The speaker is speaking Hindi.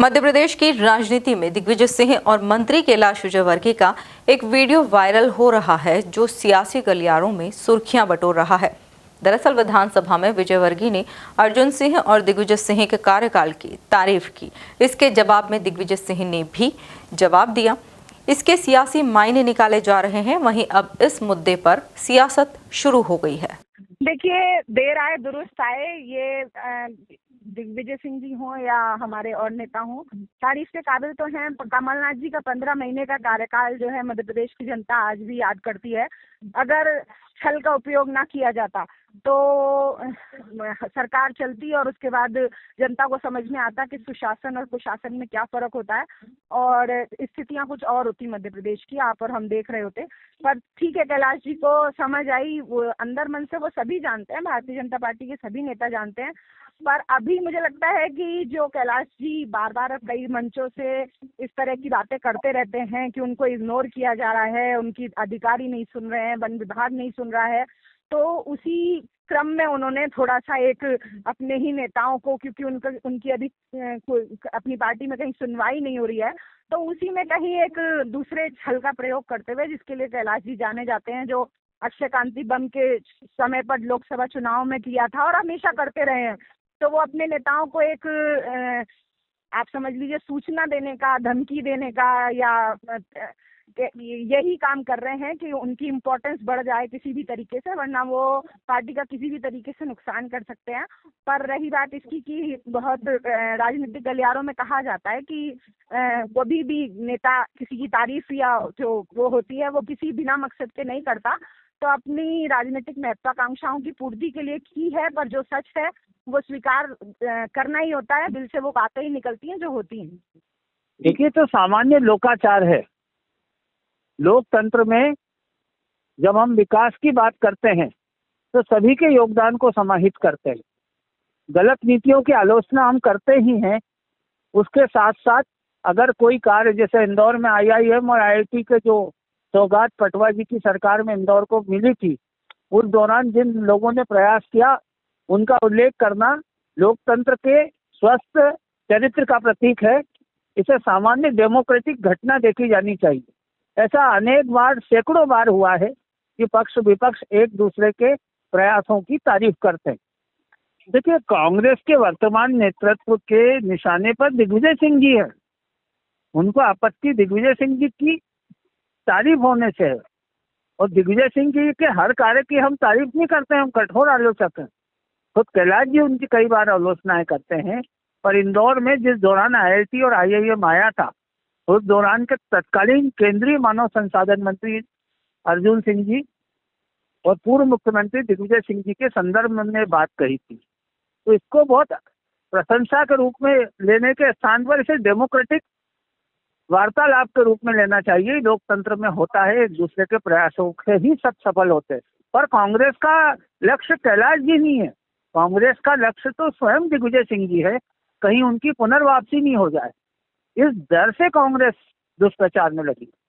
मध्य प्रदेश की राजनीति में दिग्विजय सिंह और मंत्री कैलाश विजयवर्गीय का एक वीडियो वायरल हो रहा है जो सियासी गलियारों में सुर्खियां बटोर रहा है। दरअसल विधानसभा में विजयवर्गीय ने अर्जुन सिंह और दिग्विजय सिंह के कार्यकाल की तारीफ की। इसके जवाब में दिग्विजय सिंह ने भी जवाब दिया। इसके सियासी मायने निकाले जा रहे हैं। वहीं अब इस मुद्दे पर सियासत शुरू हो गई है। देखिए, देर आए दुरुस्त आए, ये दिग्विजय सिंह जी हों या हमारे और नेता हों, तारीफ के काबिल तो हैं। कमलनाथ जी का 15 महीने का कार्यकाल जो है मध्य प्रदेश की जनता आज भी याद करती है। अगर छल का उपयोग ना किया जाता तो सरकार चलती और उसके बाद जनता को समझ में आता कि सुशासन और कुशासन में क्या फर्क होता है और स्थितियां कुछ और होती मध्य प्रदेश की, आप और हम देख रहे होते। पर ठीक है, कैलाश जी को समझ आई, वो अंदर मन से वो सभी जानते हैं, भारतीय जनता पार्टी के सभी नेता जानते हैं। पर अभी मुझे लगता है कि जो कैलाश जी बार बार कई मंचों से इस तरह की बातें करते रहते हैं कि उनको इग्नोर किया जा रहा है, उनकी अधिकारी नहीं सुन रहे हैं, वन विभाग नहीं सुन रहा है, तो उसी क्रम में उन्होंने थोड़ा सा एक अपने ही नेताओं को, क्योंकि उनकी अभी अपनी पार्टी में कहीं सुनवाई नहीं हो रही है, तो उसी में कहीं एक दूसरे छल का प्रयोग करते हुए, जिसके लिए कैलाश जी जाने जाते हैं, जो अक्षय कांति बम के समय पर लोकसभा चुनाव में किया था और हमेशा करते रहे हैं, तो वो अपने नेताओं को एक आप समझ लीजिए सूचना देने का, धमकी देने का या यही काम कर रहे हैं कि उनकी इम्पोर्टेंस बढ़ जाए किसी भी तरीके से, वरना वो पार्टी का किसी भी तरीके से नुकसान कर सकते हैं। पर रही बात इसकी कि बहुत राजनीतिक गलियारों में कहा जाता है कि कभी भी नेता किसी की तारीफ या जो वो होती है वो किसी बिना मकसद के नहीं करता, तो अपनी राजनीतिक महत्वाकांक्षाओं की पूर्ति के लिए की है, पर जो सच है वो स्वीकार करना ही होता है। दिल से वो बातें ही निकलती हैं जो होती हैं। देखिए, तो सामान्य लोकाचार है। लोकतंत्र में जब हम विकास की बात करते हैं तो सभी के योगदान को समाहित करते हैं। गलत नीतियों की आलोचना हम करते ही हैं, उसके साथ साथ अगर कोई कार्य, जैसे इंदौर में आईआईएम और आईआईटी के जो सौगात पटवा जी की सरकार में इंदौर को मिली थी, उस दौरान जिन लोगों ने प्रयास किया उनका उल्लेख करना लोकतंत्र के स्वस्थ चरित्र का प्रतीक है। इसे सामान्य डेमोक्रेटिक घटना देखी जानी चाहिए। ऐसा अनेक बार, सैकड़ों बार हुआ है कि पक्ष विपक्ष एक दूसरे के प्रयासों की तारीफ करते हैं। देखिए, कांग्रेस के वर्तमान नेतृत्व के निशाने पर दिग्विजय सिंह जी है। उनको आपत्ति दिग्विजय सिंह जी की तारीफ होने से है, और दिग्विजय सिंह जी के हर कार्य की हम तारीफ नहीं करते हैं, हम कठोर आलोचक हैं। खुद कैलाश जी उनकी कई बार आलोचनाएं करते हैं, पर इंदौर में जिस दौरान आईआईटी और आईआईएम आया था, उस दौरान के तत्कालीन केंद्रीय मानव संसाधन मंत्री अर्जुन सिंह जी और पूर्व मुख्यमंत्री दिग्विजय सिंह जी के संदर्भ में बात कही थी। तो इसको बहुत प्रशंसा के रूप में लेने के स्थान पर इसे डेमोक्रेटिक वार्तालाप के रूप में लेना चाहिए। लोकतंत्र में होता है, एक दूसरे के प्रयासों से ही सब सफल होते हैं। पर कांग्रेस का लक्ष्य कैलाश जी नहीं है, कांग्रेस का लक्ष्य तो स्वयं दिग्विजय सिंह जी है, कहीं उनकी पुनर्वापसी नहीं हो जाए, इस डर से कांग्रेस दुष्प्रचार में लगी।